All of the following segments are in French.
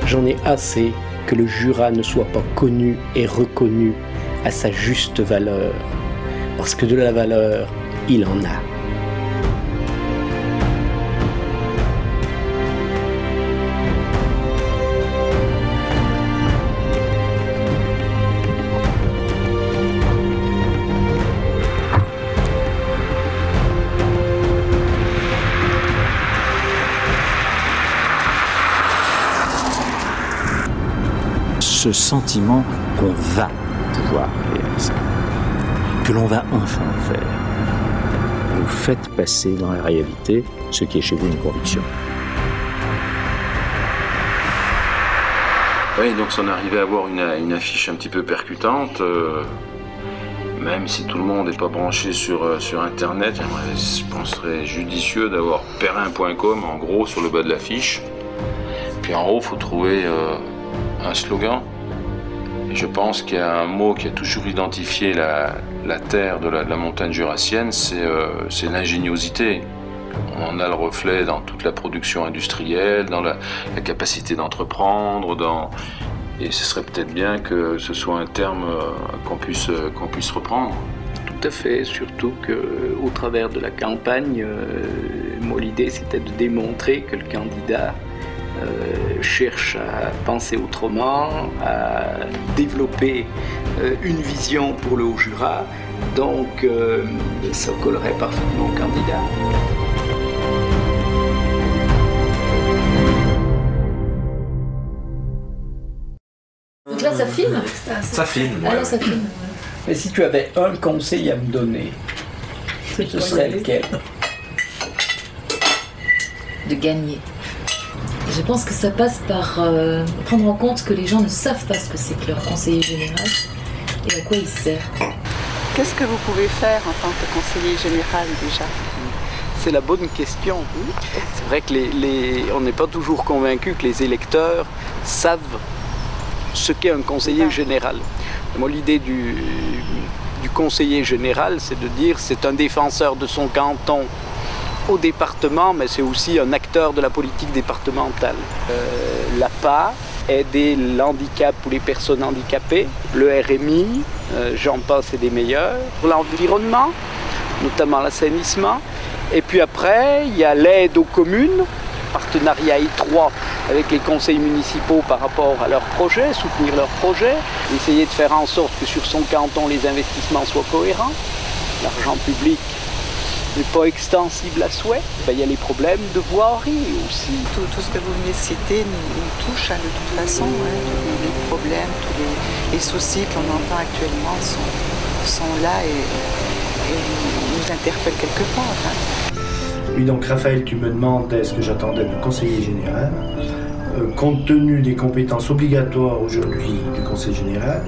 J'en ai assez que le Jura ne soit pas connu et reconnu à sa juste valeur, parce que de la valeur, il en a. Ce sentiment qu'on va pouvoir réaliser, que l'on va enfin faire. Vous faites passer dans la réalité ce qui est chez vous une conviction. Oui, donc si on arrivait à avoir une affiche un petit peu percutante, même si tout le monde n'est pas branché sur Internet, je penserais judicieux d'avoir perrin.com en gros sur le bas de l'affiche. Puis en haut, il faut trouver un slogan. Et je pense qu'il y a un mot qui a toujours identifié la terre de la montagne jurassienne, c'est l'ingéniosité. On en a le reflet dans toute la production industrielle, dans la capacité d'entreprendre, et ce serait peut-être bien que ce soit un terme qu'on puisse reprendre. Tout à fait, surtout qu'au travers de la campagne, moi l'idée c'était de démontrer que le candidat cherche à penser autrement, à développer une vision pour le Haut-Jura, donc ça collerait parfaitement au candidat. Donc là ça filme ? Ça filme. Ah là ça filme. Mais si tu avais un conseil à me donner, ce serait lequel ? De gagner. Je pense que ça passe par prendre en compte que les gens ne savent pas ce que c'est que leur conseiller général et à quoi il sert. Qu'est-ce que vous pouvez faire en tant que conseiller général déjà ? C'est la bonne question. C'est vrai qu'on n'est pas toujours convaincu que les électeurs savent ce qu'est un conseiller général. Moi, l'idée du conseiller général, c'est de dire c'est un défenseur de son canton au département, mais c'est aussi un acteur de la politique départementale. L'APA, aider l'handicap ou les personnes handicapées, le RMI, j'en passe et des meilleurs, l'environnement, notamment l'assainissement, et puis après, il y a l'aide aux communes, partenariat étroit avec les conseils municipaux par rapport à leurs projets, soutenir leurs projets, essayer de faire en sorte que sur son canton, les investissements soient cohérents, l'argent public n'est pas extensible à souhait. Il y a les problèmes de voirie aussi. Tout ce que vous venez de citer nous touche de toute façon. Les problèmes, tous les soucis que l'on entend actuellement sont là et nous interpellent quelque part. Oui, donc Raphaël, tu me demandais ce que j'attendais du conseiller général. Compte tenu des compétences obligatoires aujourd'hui du conseil général,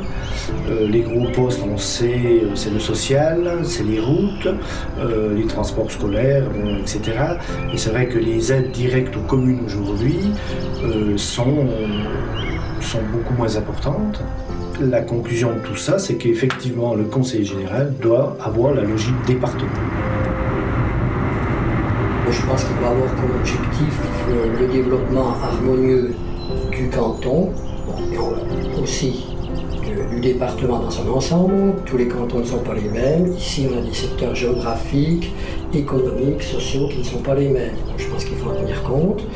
les gros postes, on sait, c'est le social, c'est les routes, les transports scolaires, etc. Et c'est vrai que les aides directes aux communes aujourd'hui sont beaucoup moins importantes. La conclusion de tout ça, c'est qu'effectivement, le conseiller général doit avoir la logique départementale. Je pense qu'il doit avoir comme objectif le développement harmonieux du canton, et aussi du département dans son ensemble. Tous les cantons ne sont pas les mêmes. Ici, on a des secteurs géographiques, économiques, sociaux qui ne sont pas les mêmes. Donc, je pense qu'il faut en tenir compte.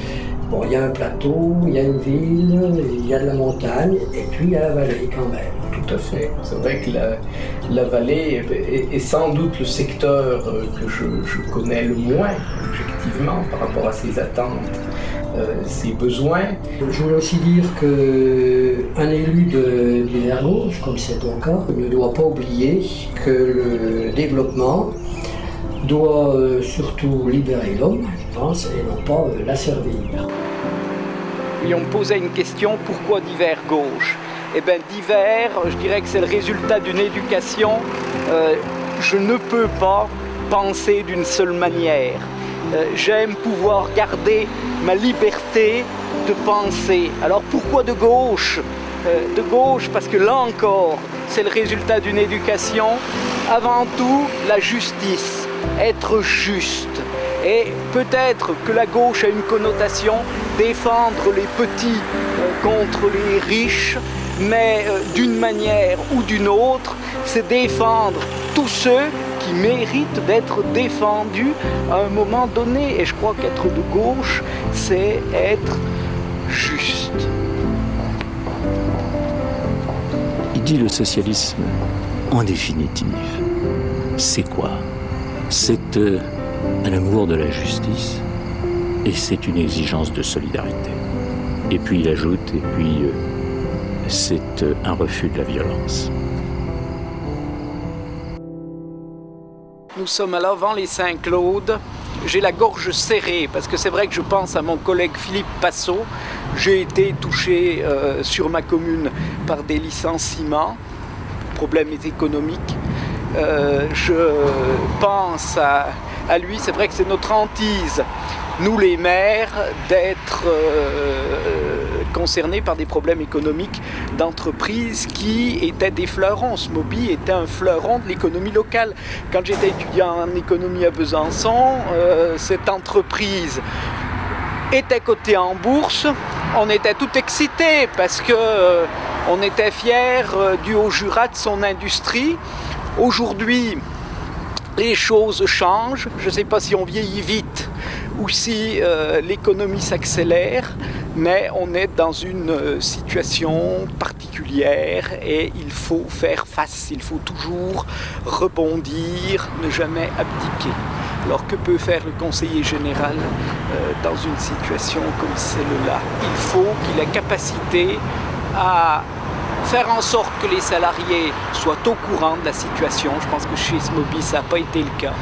Bon, il y a un plateau, il y a une ville, il y a de la montagne, et puis il y a la vallée quand même. Tout à fait. C'est vrai que la vallée est sans doute le secteur que je connais le moins, objectivement, par rapport à ses attentes, ses besoins. Je voulais aussi dire qu'un élu d'hiver gauche, comme c'est ton cas, ne doit pas oublier que le développement doit surtout libérer l'homme, je pense, et non pas l'asservir. Et on me posait une question, pourquoi d'hiver gauche ? Eh bien, d'hiver, je dirais que c'est le résultat d'une éducation. Je ne peux pas penser d'une seule manière. J'aime pouvoir garder ma liberté de penser. Alors pourquoi de gauche ? De gauche parce que là encore, c'est le résultat d'une éducation. Avant tout, la justice, être juste. Et peut-être que la gauche a une connotation, défendre les petits contre les riches, mais d'une manière ou d'une autre, c'est défendre tous ceux qui méritent d'être défendus à un moment donné. Et je crois qu'être de gauche, c'est être juste. Il dit le socialisme, en définitive, c'est quoi? C'est un amour de la justice et c'est une exigence de solidarité. Et puis il ajoute, c'est un refus de la violence. Nous sommes à l'avant les Saint-Claude. J'ai la gorge serrée parce que c'est vrai que je pense à mon collègue Philippe Passot. J'ai été touché sur ma commune par des licenciements, problèmes économiques. Je pense à lui, c'est vrai que c'est notre hantise, nous les maires, d'être concernés par des problèmes économiques d'entreprises qui étaient des fleurons. Smoby était un fleuron de l'économie locale. Quand j'étais étudiant en économie à Besançon, cette entreprise était cotée en bourse. On était tout excités parce qu'on était fiers du Haut-Jura, de son industrie. Aujourd'hui, les choses changent. Je ne sais pas si on vieillit vite ou si l'économie s'accélère, mais on est dans une situation particulière et il faut faire face, il faut toujours rebondir, ne jamais abdiquer. Alors que peut faire le conseiller général dans une situation comme celle-là? Il faut qu'il ait capacité à faire en sorte que les salariés soient au courant de la situation. Je pense que chez Smoby, ça n'a pas été le cas.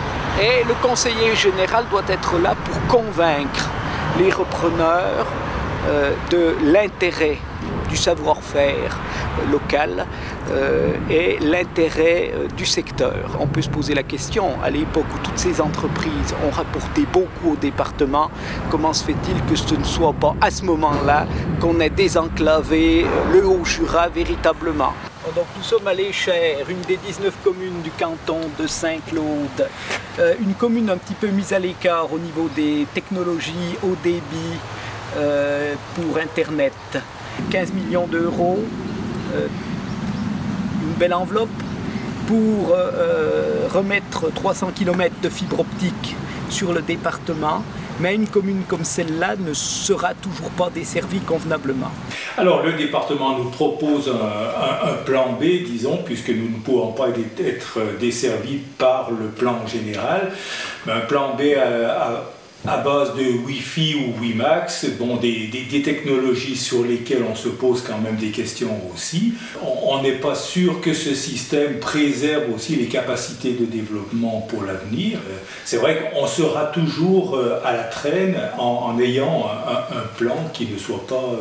Et le conseiller général doit être là pour convaincre les repreneurs de l'intérêt du savoir-faire local et l'intérêt du secteur. On peut se poser la question, à l'époque où toutes ces entreprises ont rapporté beaucoup au département, comment se fait-il que ce ne soit pas à ce moment-là qu'on ait désenclavé le Haut-Jura véritablement? Donc nous sommes à l'Échère, une des 19 communes du canton de Saint-Claude, une commune un petit peu mise à l'écart au niveau des technologies haut débit pour Internet. 15 millions d'euros, une belle enveloppe pour remettre 300 km de fibre optique sur le département. Mais une commune comme celle-là ne sera toujours pas desservie convenablement. Alors le département nous propose un plan B, disons, puisque nous ne pourrons pas être desservis par le plan général. Un plan B à base de Wi-Fi ou WiMAX, bon, des technologies sur lesquelles on se pose quand même des questions aussi. On n'est pas sûr que ce système préserve aussi les capacités de développement pour l'avenir. C'est vrai qu'on sera toujours à la traîne en ayant un plan qui ne soit pas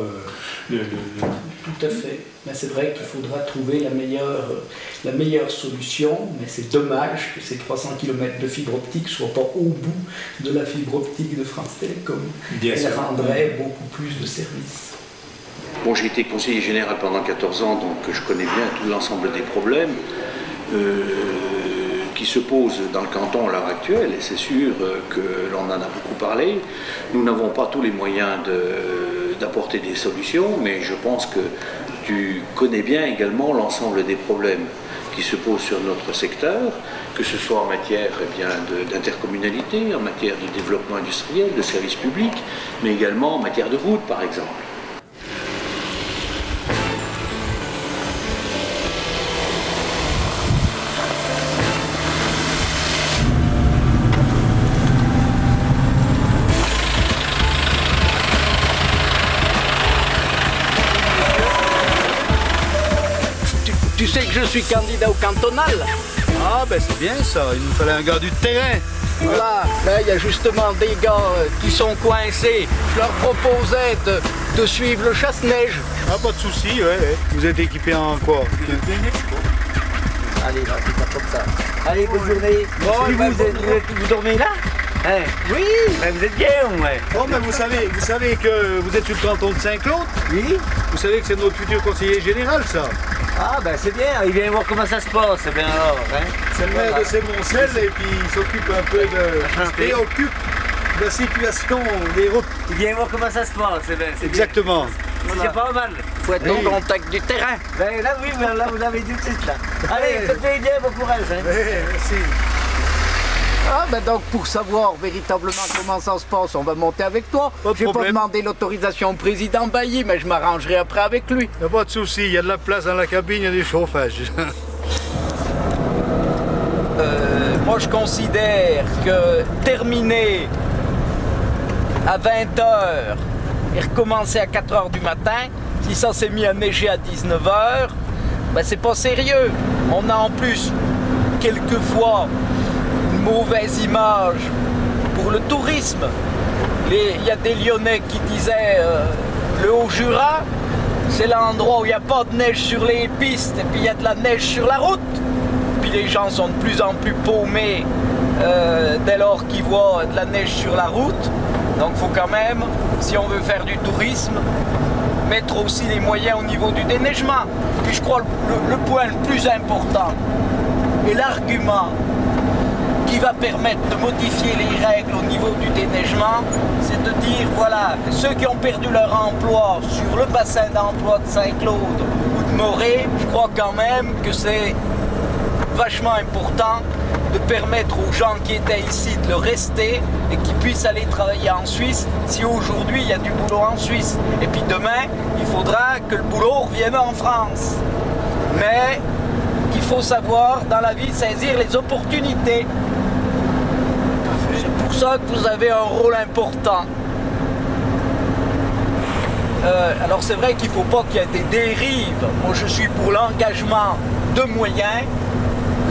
Tout à fait. Mais c'est vrai qu'il faudra trouver la meilleure solution, mais c'est dommage que ces 300 km de fibre optique ne soient pas au bout de la fibre optique de France Télécom. Elle rendrait beaucoup plus de services. Bon, j'ai été conseiller général pendant 14 ans, donc je connais bien tout l'ensemble des problèmes qui se posent dans le canton à l'heure actuelle, et c'est sûr que l'on en a beaucoup parlé. Nous n'avons pas tous les moyens d'apporter des solutions, mais je pense que tu connais bien également l'ensemble des problèmes qui se posent sur notre secteur, que ce soit en matière d'intercommunalité, en matière de développement industriel, de services publics, mais également en matière de route, par exemple. Tu sais que je suis candidat au cantonal. Ah ben c'est bien ça, il nous fallait un gars du terrain. Voilà, là il y a justement des gars qui sont coincés. Je leur proposais de suivre le chasse-neige. Ah pas de souci, ouais. Vous êtes équipé en quoi? Allez, va, c'est pas comme ça. Allez, bonne journée. Bon, vous dormez là? Hein? Oui, ben vous êtes bien, ouais. Bon, ben vous savez que vous êtes sur le canton de Saint-Claude? Oui. Vous savez que c'est notre futur conseiller général, ça? Ah, ben c'est bien, il vient voir comment ça se passe, c'est bien alors, hein? C'est le maire de Sémoncel et puis il s'occupe un peu de la situation des routes. Il vient voir comment ça se passe, c'est bien. Exactement. C'est pas mal. Faut être au contact du terrain. Ben là, oui, ben là, vous l'avez dit tout de suite, là. Allez, faites bien, bon courage. Hein. Merci. Ah, ben donc, pour savoir véritablement comment ça se passe, on va monter avec toi. Je vais pas demander l'autorisation au président Bailly, mais je m'arrangerai après avec lui. Il n'y a pas de souci, il y a de la place dans la cabine, il y a du chauffage. Moi, je considère que terminer à 20h et recommencer à 4h du matin, si ça s'est mis à neiger à 19h, ben c'est pas sérieux. On a en plus, quelquefois, une mauvaise image pour le tourisme. Il y a des Lyonnais qui disaient le Haut-Jura, c'est l'endroit où il n'y a pas de neige sur les pistes et puis il y a de la neige sur la route. Puis les gens sont de plus en plus paumés dès lors qu'ils voient de la neige sur la route. Donc il faut quand même, si on veut faire du tourisme, mettre aussi les moyens au niveau du déneigement. Puis je crois le point le plus important et l'argument qui va permettre de modifier les règles au niveau du déneigement, c'est de dire, voilà, ceux qui ont perdu leur emploi sur le bassin d'emploi de Saint-Claude ou de Morée, je crois quand même que c'est vachement important de permettre aux gens qui étaient ici de le rester et qui puissent aller travailler en Suisse si aujourd'hui il y a du boulot en Suisse. Et puis demain, il faudra que le boulot revienne en France. Mais il faut savoir dans la vie saisir les opportunités. C'est pour ça que vous avez un rôle important. Alors c'est vrai qu'il ne faut pas qu'il y ait des dérives. Moi je suis pour l'engagement de moyens,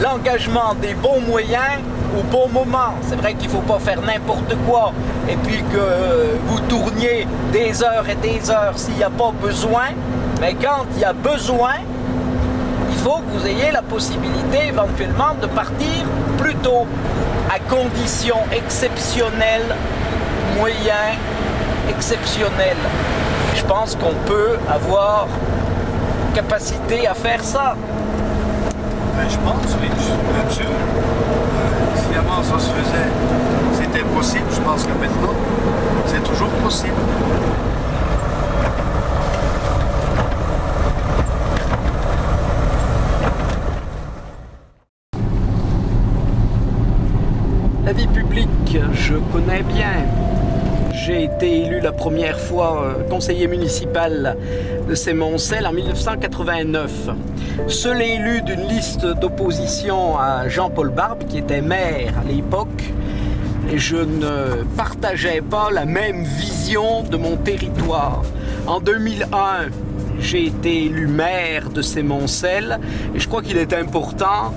l'engagement des bons moyens au bon moment. C'est vrai qu'il ne faut pas faire n'importe quoi et puis que vous tourniez des heures et des heures s'il n'y a pas besoin. Mais quand il y a besoin, il faut que vous ayez la possibilité éventuellement de partir plus tôt, à conditions exceptionnelles, moyens exceptionnels. Je pense qu'on peut avoir capacité à faire ça. Ben, je pense, oui, bien sûr. Si avant ça se faisait, c'était possible, je pense que maintenant, c'est toujours possible. La vie publique, je connais bien. J'ai été élu la première fois conseiller municipal de Sémoncel en 1989. Seul élu d'une liste d'opposition à Jean-Paul Barbe, qui était maire à l'époque, et je ne partageais pas la même vision de mon territoire. En 2001, j'ai été élu maire de Sémoncel, et je crois qu'il est important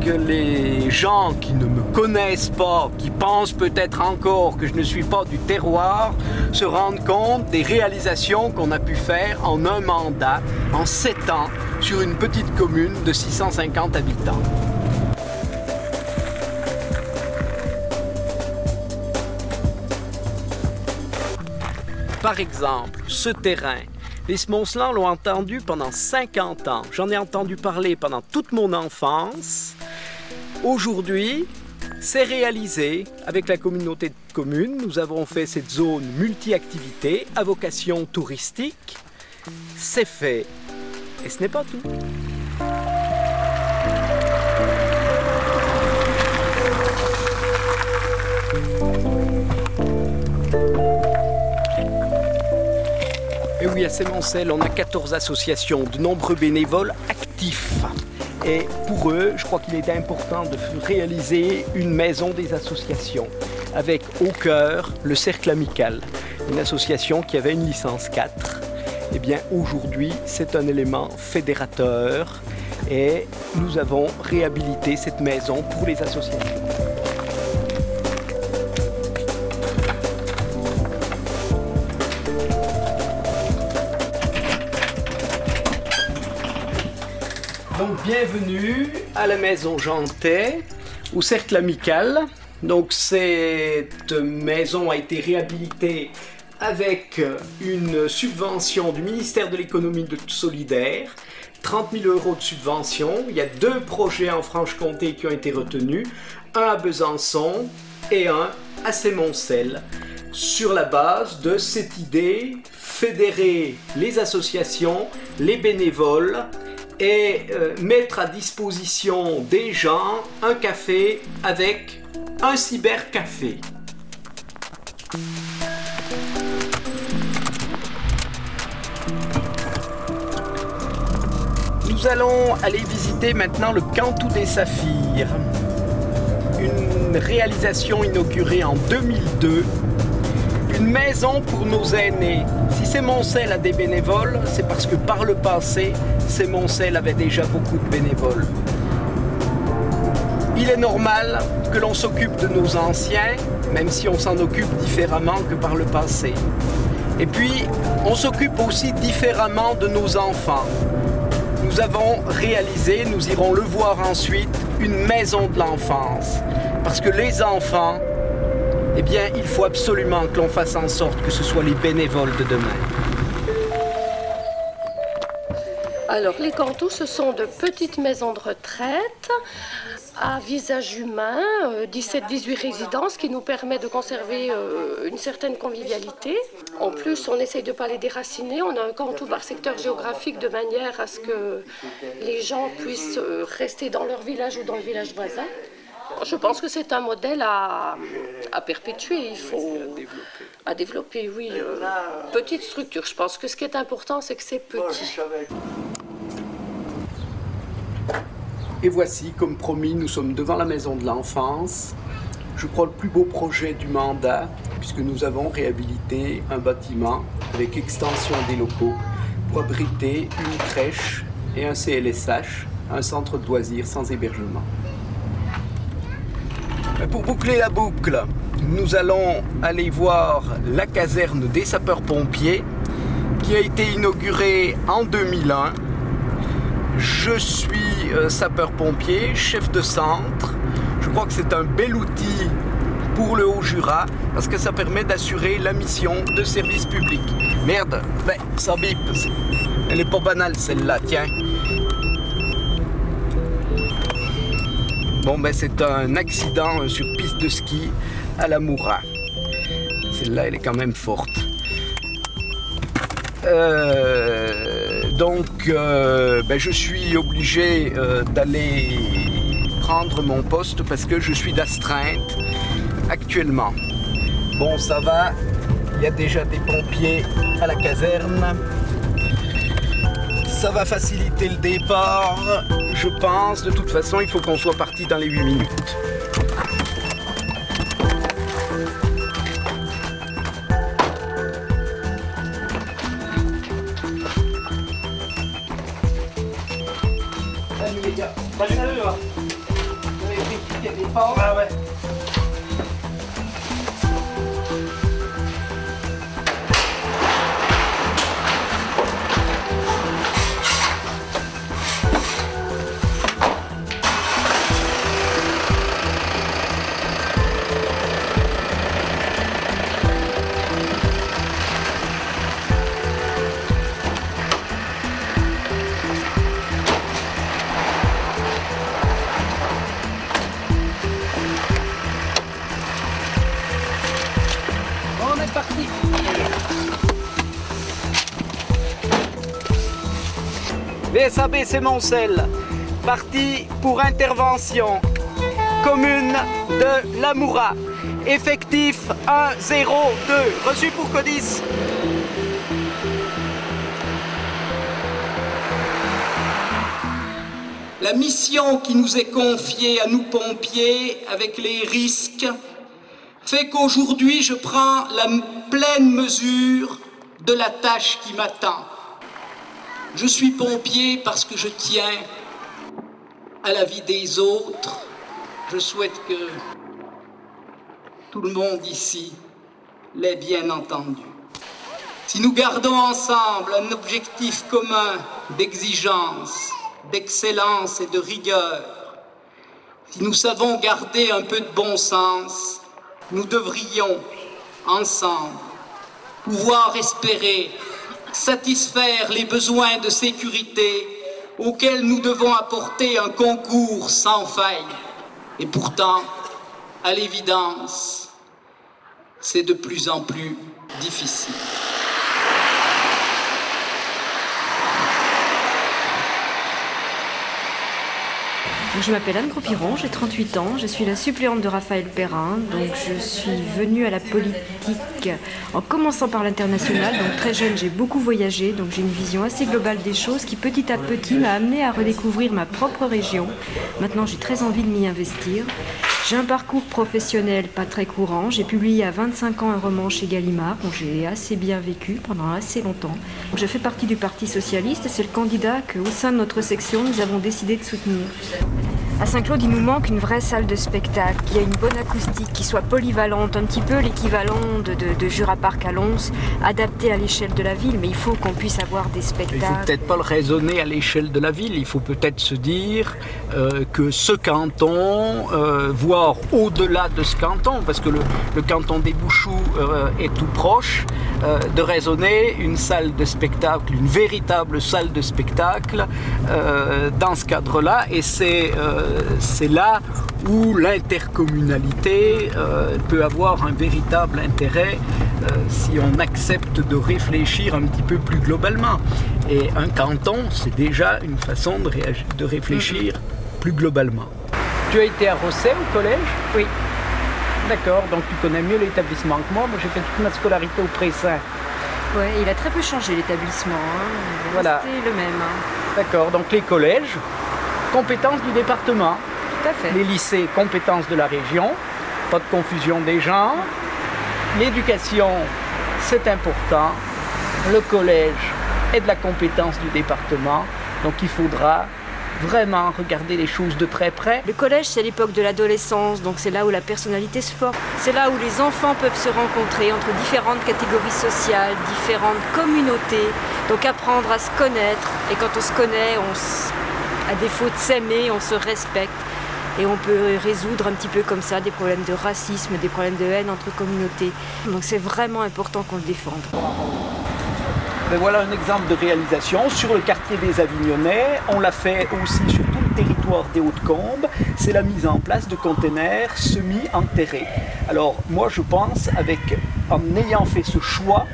que les gens qui ne me connaissent pas, qui pensent peut-être encore que je ne suis pas du terroir, se rendent compte des réalisations qu'on a pu faire en un mandat, en 7 ans, sur une petite commune de 650 habitants. Par exemple, ce terrain, les Smoncelans l'ont entendu pendant 50 ans. J'en ai entendu parler pendant toute mon enfance. Aujourd'hui, c'est réalisé avec la communauté de communes. Nous avons fait cette zone multi-activité à vocation touristique. C'est fait. Et ce n'est pas tout. Et oui, à Sémoncel, on a 14 associations, de nombreux bénévoles actifs. Et pour eux, je crois qu'il est important de réaliser une maison des associations, avec au cœur le Cercle Amical, une association qui avait une licence 4. Eh bien, aujourd'hui, c'est un élément fédérateur et nous avons réhabilité cette maison pour les associations. Donc bienvenue à la maison Jantet, au Cercle Amical. Donc cette maison a été réhabilitée avec une subvention du ministère de l'économie solidaire, 30 000 € de subvention. Il y a 2 projets en Franche-Comté qui ont été retenus, un à Besançon et un à Sémoncel, sur la base de cette idée fédérer les associations, les bénévoles et mettre à disposition des gens un café avec un cybercafé. Nous allons aller visiter maintenant le Cantou des Saphirs, une réalisation inaugurée en 2002, une maison pour nos aînés. Si Semoncel a des bénévoles, c'est parce que par le passé, Semoncel avait déjà beaucoup de bénévoles. Il est normal que l'on s'occupe de nos anciens, même si on s'en occupe différemment que par le passé. Et puis, on s'occupe aussi différemment de nos enfants. Nous avons réalisé, nous irons le voir ensuite, une maison de l'enfance. Parce que les enfants, eh bien, il faut absolument que l'on fasse en sorte que ce soient les bénévoles de demain. Alors, les cantous, ce sont de petites maisons de retraite à visage humain, 17-18 résidences qui nous permet de conserver une certaine convivialité. En plus, on essaye de ne pas les déraciner. On a un cantou par secteur géographique de manière à ce que les gens puissent rester dans leur village ou dans le village voisin. Je pense que c'est un modèle à perpétuer, il faut à développer, oui. Petite structure, je pense que ce qui est important, c'est que c'est petit. Et voici, comme promis, nous sommes devant la maison de l'enfance. Je crois le plus beau projet du mandat, puisque nous avons réhabilité un bâtiment avec extension des locaux pour abriter une crèche et un CLSH, un centre de loisirs sans hébergement. Pour boucler la boucle, nous allons aller voir la caserne des sapeurs-pompiers qui a été inaugurée en 2001. Je suis sapeur-pompier, chef de centre. Je crois que c'est un bel outil pour le Haut-Jura parce que ça permet d'assurer la mission de service public. Merde, ben, ça bip. Elle n'est pas banale celle-là, tiens. Bon, ben c'est un accident sur piste de ski à la Moura. Celle-là, elle est quand même forte. Ben, je suis obligé d'aller prendre mon poste parce que je suis d'astreinte actuellement. Bon, ça va, il y a déjà des pompiers à la caserne. Ça va faciliter le départ, je pense. De toute façon, il faut qu'on soit parti dans les 8 minutes. Salut les gars. Salut, salut. Vous avez pris qu'il y a des pas. Ah ouais. VSAB Semoncel, parti pour intervention, commune de la Moura, effectif 102, reçu pour Codis. La mission qui nous est confiée à nous pompiers, avec les risques, fait qu'aujourd'hui je prends la pleine mesure de la tâche qui m'attend. Je suis pompier parce que je tiens à la vie des autres. Je souhaite que tout le monde ici l'ait bien entendu. Si nous gardons ensemble un objectif commun d'exigence, d'excellence et de rigueur, si nous savons garder un peu de bon sens, nous devrions, ensemble, pouvoir espérer satisfaire les besoins de sécurité auxquels nous devons apporter un concours sans faille. Et pourtant, à l'évidence, c'est de plus en plus difficile. Je m'appelle Anne Croupiron, j'ai 38 ans, je suis la suppléante de Raphaël Perrin, donc je suis venue à la politique en commençant par l'international, donc très jeune j'ai beaucoup voyagé, donc j'ai une vision assez globale des choses qui petit à petit m'a amenée à redécouvrir ma propre région. Maintenant j'ai très envie de m'y investir. J'ai un parcours professionnel pas très courant, j'ai publié à 25 ans un roman chez Gallimard, dont j'ai assez bien vécu pendant assez longtemps. Je fais partie du Parti Socialiste et c'est le candidat qu'au sein de notre section nous avons décidé de soutenir. À Saint-Claude, il nous manque une vraie salle de spectacle, qui ait une bonne acoustique, qui soit polyvalente, un petit peu l'équivalent de Jura Park à Lons, adapté à l'échelle de la ville, mais il faut qu'on puisse avoir des spectacles. Il ne faut peut-être pas le raisonner à l'échelle de la ville, il faut peut-être se dire que ce canton, voire au-delà de ce canton, parce que le canton des Bouchoux est tout proche, de raisonner une salle de spectacle, une véritable salle de spectacle dans ce cadre-là, et c'est là où l'intercommunalité peut avoir un véritable intérêt si on accepte de réfléchir un petit peu plus globalement. Et un canton, c'est déjà une façon de réfléchir plus globalement. Tu as été à Rosset au collège? Oui. D'accord, donc tu connais mieux l'établissement que moi. Moi j'ai fait toute ma scolarité au Pré-Saint. Oui, il a très peu changé l'établissement, il est voilà. resté le même. D'accord, donc les collèges, compétences du département. Tout à fait. Les lycées, compétences de la région, pas de confusion des genres. L'éducation, c'est important. Le collège est de la compétence du département, donc il faudra vraiment regarder les choses de très près. Le collège, c'est l'époque de l'adolescence, donc c'est là où la personnalité se forme. C'est là où les enfants peuvent se rencontrer entre différentes catégories sociales, différentes communautés, donc apprendre à se connaître. Et quand on se connaît, à défaut de s'aimer, on se respecte. Et on peut résoudre un petit peu comme ça des problèmes de racisme, des problèmes de haine entre communautés. Donc c'est vraiment important qu'on le défende. Mais voilà un exemple de réalisation sur le quartier des Avignonnais. On l'a fait aussi sur tout le territoire des Hautes-Combes. C'est la mise en place de containers semi-enterrés. Alors moi je pense, en ayant fait ce choix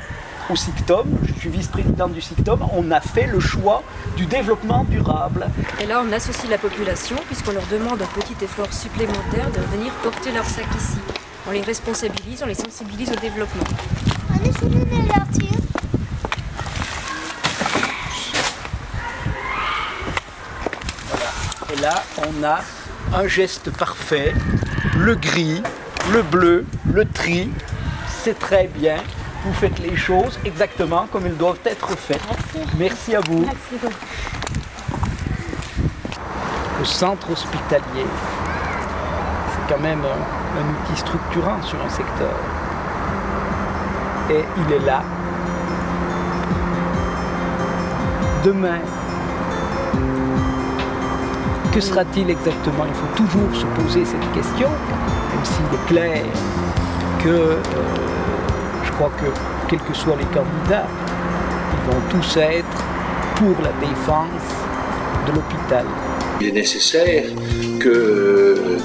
au SICTOM, je suis vice-présidente du SICTOM, on a fait le choix du développement durable. Et là on associe la population puisqu'on leur demande un petit effort supplémentaire de venir porter leur sac ici. On les responsabilise, on les sensibilise au développement. Et là, on a un geste parfait, le gris, le bleu, le tri, c'est très bien. Vous faites les choses exactement comme elles doivent être faites. Merci. Merci à vous. Merci. Le centre hospitalier, c'est quand même un outil structurant sur un secteur. Et il est là. Demain, que sera-t-il exactement? Il faut toujours se poser cette question, même s'il est clair que je crois que, quels que soient les candidats, ils vont tous être pour la défense de l'hôpital. Il est nécessaire que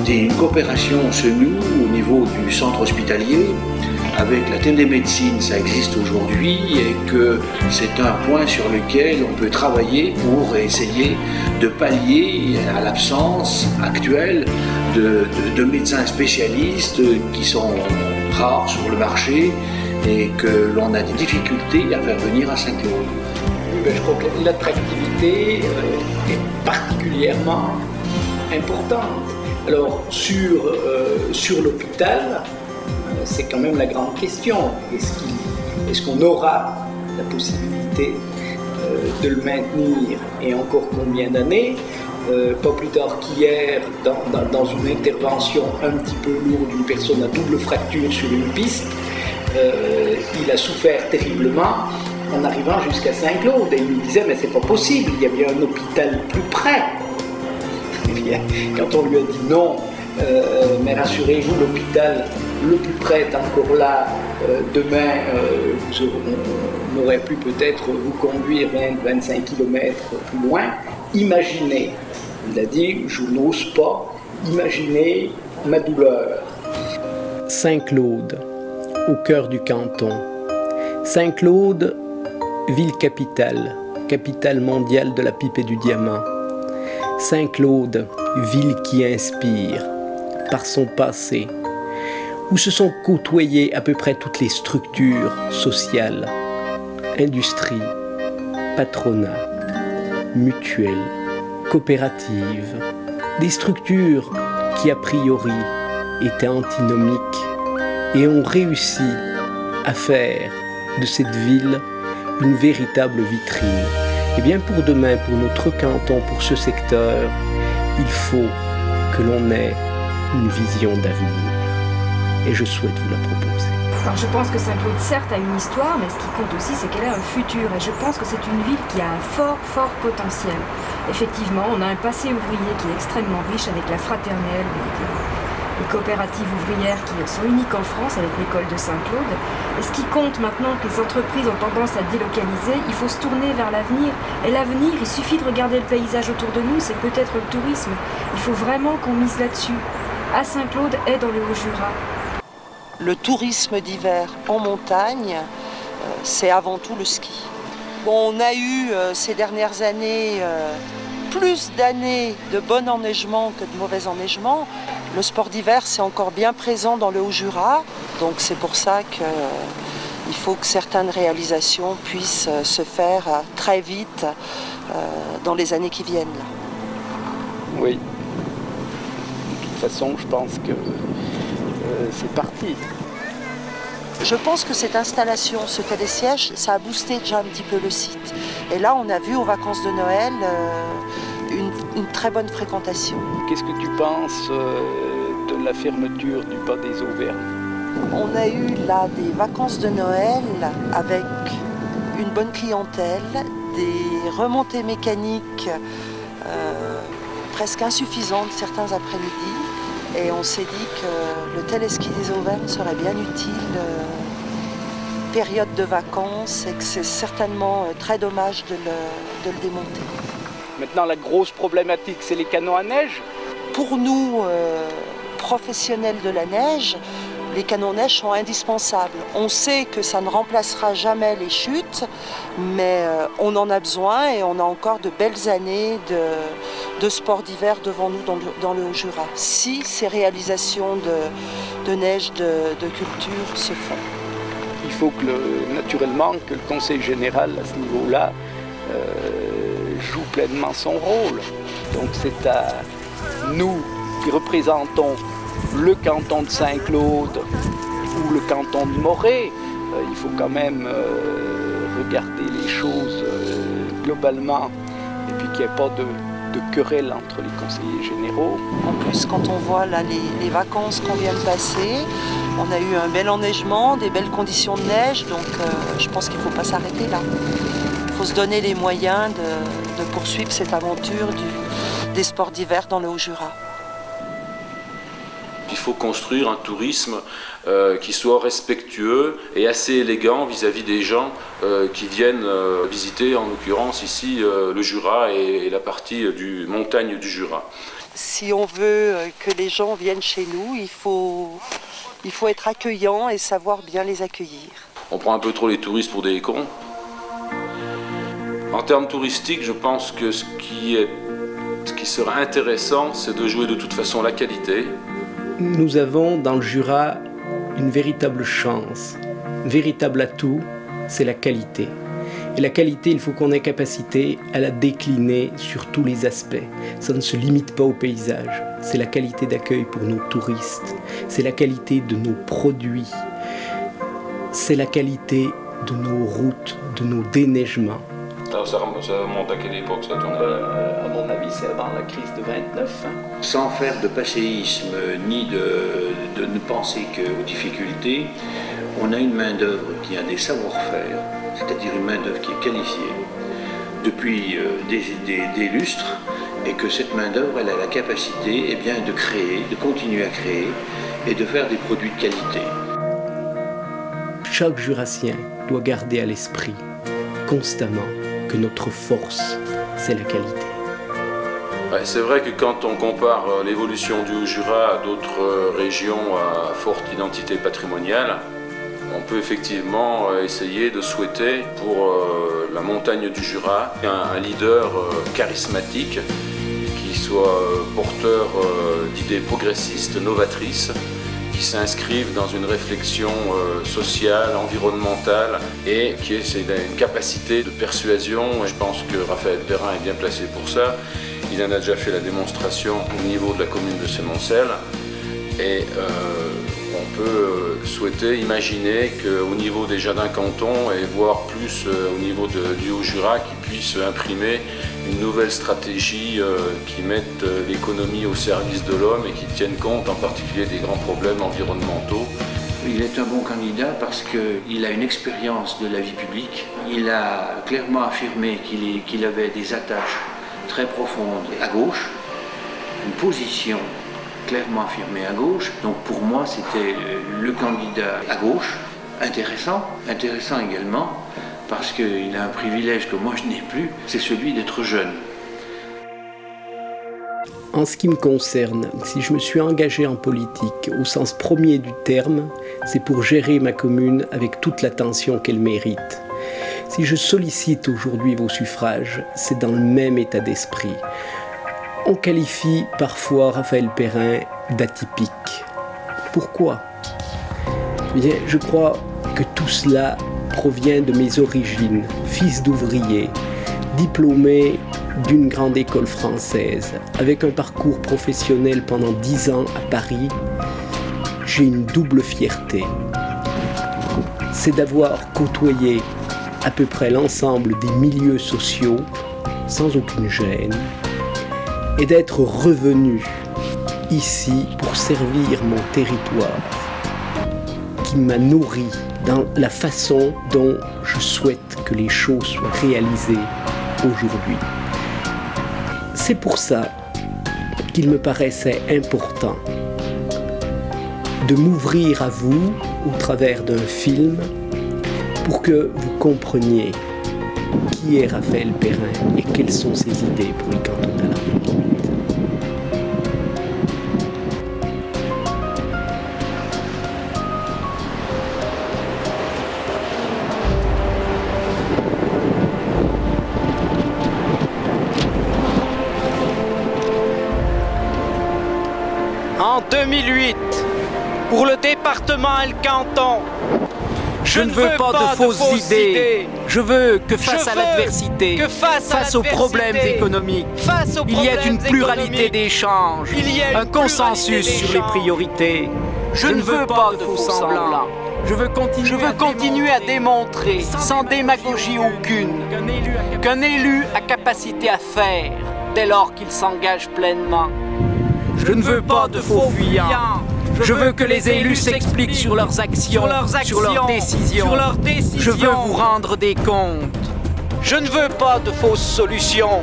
une coopération se noue au niveau du centre hospitalier. Avec la télémédecine, ça existe aujourd'hui et que c'est un point sur lequel on peut travailler pour essayer de pallier à l'absence actuelle de médecins spécialistes qui sont rares sur le marché et que l'on a des difficultés à faire venir à Saint-Claude. Je crois que l'attractivité est particulièrement importante. Alors sur l'hôpital, c'est quand même la grande question. Est-ce qu'on aura la possibilité de le maintenir et encore combien d'années? Pas plus tard qu'hier, dans une intervention un petit peu lourde d'une personne à double fracture sur une piste, il a souffert terriblement en arrivant jusqu'à Saint-Claude. Et il me disait, mais c'est pas possible, il y avait un hôpital plus près. Et bien, quand on lui a dit non, mais rassurez-vous, l'hôpital le plus près est encore là, demain on aurait pu peut-être vous conduire 20-25 km plus loin. Imaginez, il a dit, je n'ose pas imaginer ma douleur. Saint-Claude, au cœur du canton. Saint-Claude, ville capitale, capitale mondiale de la pipe et du diamant. Saint-Claude, ville qui inspire par son passé, où se sont côtoyées à peu près toutes les structures sociales, industrie, patronat, mutuelle, coopérative, des structures qui a priori étaient antinomiques et ont réussi à faire de cette ville une véritable vitrine. Et bien pour demain, pour notre canton, pour ce secteur, il faut que l'on ait une vision d'avenir. Et je souhaite vous la proposer. Alors je pense que Saint-Claude, certes, a une histoire, mais ce qui compte aussi, c'est qu'elle a un futur. Et je pense que c'est une ville qui a un fort potentiel. Effectivement, on a un passé ouvrier qui est extrêmement riche avec la fraternelle, les coopératives ouvrières qui sont uniques en France avec l'école de Saint-Claude. Et ce qui compte maintenant que les entreprises ont tendance à délocaliser, il faut se tourner vers l'avenir. Et l'avenir, il suffit de regarder le paysage autour de nous, c'est peut-être le tourisme. Il faut vraiment qu'on mise là-dessus. À Saint-Claude et dans le Haut-Jura. Le tourisme d'hiver en montagne, c'est avant tout le ski. Bon, on a eu ces dernières années plus d'années de bon enneigement que de mauvais enneigement. Le sport d'hiver, c'est encore bien présent dans le Haut-Jura. Donc c'est pour ça qu'il faut que certaines réalisations puissent se faire très vite dans les années qui viennent. Oui. De toute façon, je pense que c'est parti. Je pense que cette installation, ce télésiège, ça a boosté déjà un petit peu le site. Et là, on a vu aux vacances de Noël une très bonne fréquentation. Qu'est-ce que tu penses de la fermeture du Pas des Auvergnes? On a eu là des vacances de Noël avec une bonne clientèle, des remontées mécaniques presque insuffisantes certains après-midi. Et on s'est dit que le téléski des Auvergnes serait bien utile période de vacances et que c'est certainement très dommage de le démonter. Maintenant, la grosse problématique, c'est les canons à neige. Pour nous, professionnels de la neige, les canons à neige sont indispensables. On sait que ça ne remplacera jamais les chutes, mais on en a besoin et on a encore de belles années de sport d'hiver devant nous dans le Haut-Jura, si ces réalisations de neige de culture se font. Il faut naturellement que le Conseil général, à ce niveau-là, joue pleinement son rôle. Donc c'est à nous qui représentons le canton de Saint-Claude ou le canton de Morée, il faut quand même regarder les choses globalement et puis qu'il n'y ait pas de querelle entre les conseillers généraux. En plus, quand on voit là les vacances qu'on vient de passer, on a eu un bel enneigement, des belles conditions de neige, donc je pense qu'il ne faut pas s'arrêter là. Il faut se donner les moyens de poursuivre cette aventure des sports d'hiver dans le Haut-Jura. Il faut construire un tourisme qui soit respectueux et assez élégant vis-à-vis des gens qui viennent visiter, en l'occurrence ici, le Jura et la partie du montagne du Jura. Si on veut que les gens viennent chez nous, il faut être accueillant et savoir bien les accueillir. On prend un peu trop les touristes pour des cons. En termes touristiques, je pense que ce qui sera intéressant, c'est de jouer de toute façon la qualité. Nous avons dans le Jura une véritable chance, un véritable atout, c'est la qualité. Et la qualité, il faut qu'on ait capacité à la décliner sur tous les aspects. Ça ne se limite pas au paysage. C'est la qualité d'accueil pour nos touristes. C'est la qualité de nos produits. C'est la qualité de nos routes, de nos déneigements. Alors ça remonte à quelle époque ça tourne à mon avis, c'est avant la crise de 29. Sans faire de passéisme ni de ne penser qu'aux difficultés, on a une main-d'œuvre qui a des savoir-faire, c'est-à-dire une main-d'œuvre qui est qualifiée depuis des lustres, et que cette main-d'œuvre, elle a la capacité de créer, de continuer à créer et de faire des produits de qualité. Chaque Jurassien doit garder à l'esprit constamment que notre force, c'est la qualité. Ouais, c'est vrai que quand on compare l'évolution du Haut-Jura à d'autres régions à forte identité patrimoniale, on peut effectivement essayer de souhaiter pour la montagne du Jura un leader charismatique qui qui soit porteur d'idées progressistes, novatrices, qui s'inscrivent dans une réflexion sociale, environnementale et qui ait une capacité de persuasion. Je pense que Raphaël Perrin est bien placé pour ça. Il en a déjà fait la démonstration au niveau de la commune de Sémoncel et on peut souhaiter imaginer qu'au niveau des jardins cantons et voire plus au niveau du Haut-Jura, qu'ils puissent imprimer une nouvelle stratégie qui mette l'économie au service de l'homme et qui tienne compte en particulier des grands problèmes environnementaux. Il est un bon candidat parce qu'il a une expérience de la vie publique. Il a clairement affirmé qu'il avait des attaches très profondes à gauche, une position clairement affirmée à gauche. Donc pour moi, c'était le candidat à gauche, intéressant également, parce qu'il a un privilège que moi je n'ai plus, c'est celui d'être jeune. En ce qui me concerne, si je me suis engagé en politique au sens premier du terme, c'est pour gérer ma commune avec toute l'attention qu'elle mérite. Si je sollicite aujourd'hui vos suffrages, c'est dans le même état d'esprit. On qualifie parfois Raphaël Perrin d'atypique. Pourquoi ? Bien, je crois que tout cela provient de mes origines, fils d'ouvrier, diplômé d'une grande école française, avec un parcours professionnel pendant 10 ans à Paris. J'ai une double fierté. C'est d'avoir côtoyé à peu près l'ensemble des milieux sociaux sans aucune gêne et d'être revenu ici pour servir mon territoire qui m'a nourri dans la façon dont je souhaite que les choses soient réalisées aujourd'hui. C'est pour ça qu'il me paraissait important de m'ouvrir à vous au travers d'un film pour que vous compreniez qui est Raphaël Perrin et quelles sont ses idées pour les cantons de la République. En 2008, pour le département et le canton, je ne veux pas de fausses idées. Je veux que face à l'adversité, face aux problèmes économiques, il y ait une pluralité d'échanges, un consensus sur les priorités. Je ne veux pas de faux semblants. Je veux continuer à démontrer, sans démagogie aucune, qu'un élu a capacité à faire dès lors qu'il s'engage pleinement. Je ne veux pas de faux fuyants. Je veux que les élus s'expliquent sur leurs actions, sur leurs décisions. Je veux vous rendre des comptes. Je ne veux pas de fausses solutions.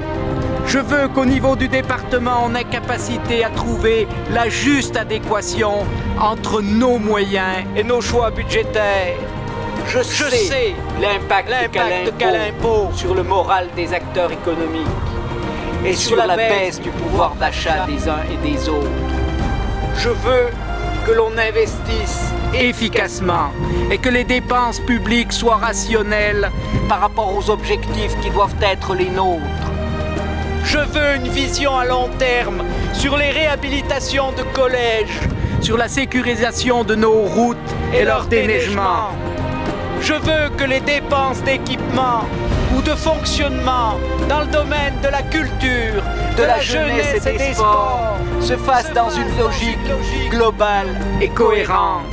Je veux qu'au niveau du département, on ait capacité à trouver la juste adéquation entre nos moyens et nos choix budgétaires. Je sais l'impact de quel impôt sur le moral des acteurs économiques et sur la baisse du pouvoir d'achat des uns et des autres. Je veux que l'on investisse efficacement et que les dépenses publiques soient rationnelles par rapport aux objectifs qui doivent être les nôtres. Je veux une vision à long terme sur les réhabilitations de collèges, sur la sécurisation de nos routes et leur déneigement. Je veux que les dépenses d'équipement ou de fonctionnement dans le domaine de la culture, de la jeunesse et des sports se fassent dans une logique globale et cohérente.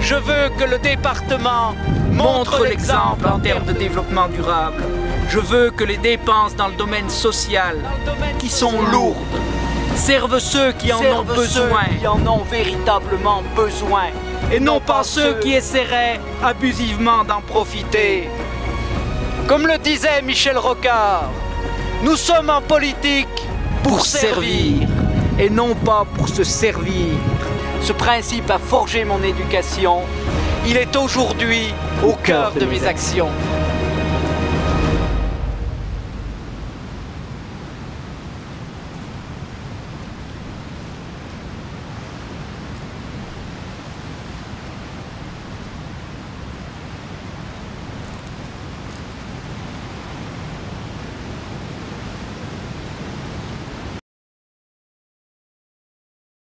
Je veux que le département montre l'exemple en termes de développement durable. Je veux que les dépenses dans le domaine social, qui sont lourdes, servent ceux qui en ont besoin, qui en ont véritablement besoin, et non pas ceux qui essaieraient abusivement d'en profiter. Comme le disait Michel Rocard, nous sommes en politique pour servir et non pas pour se servir. Ce principe a forgé mon éducation. Il est aujourd'hui au cœur de mes actions.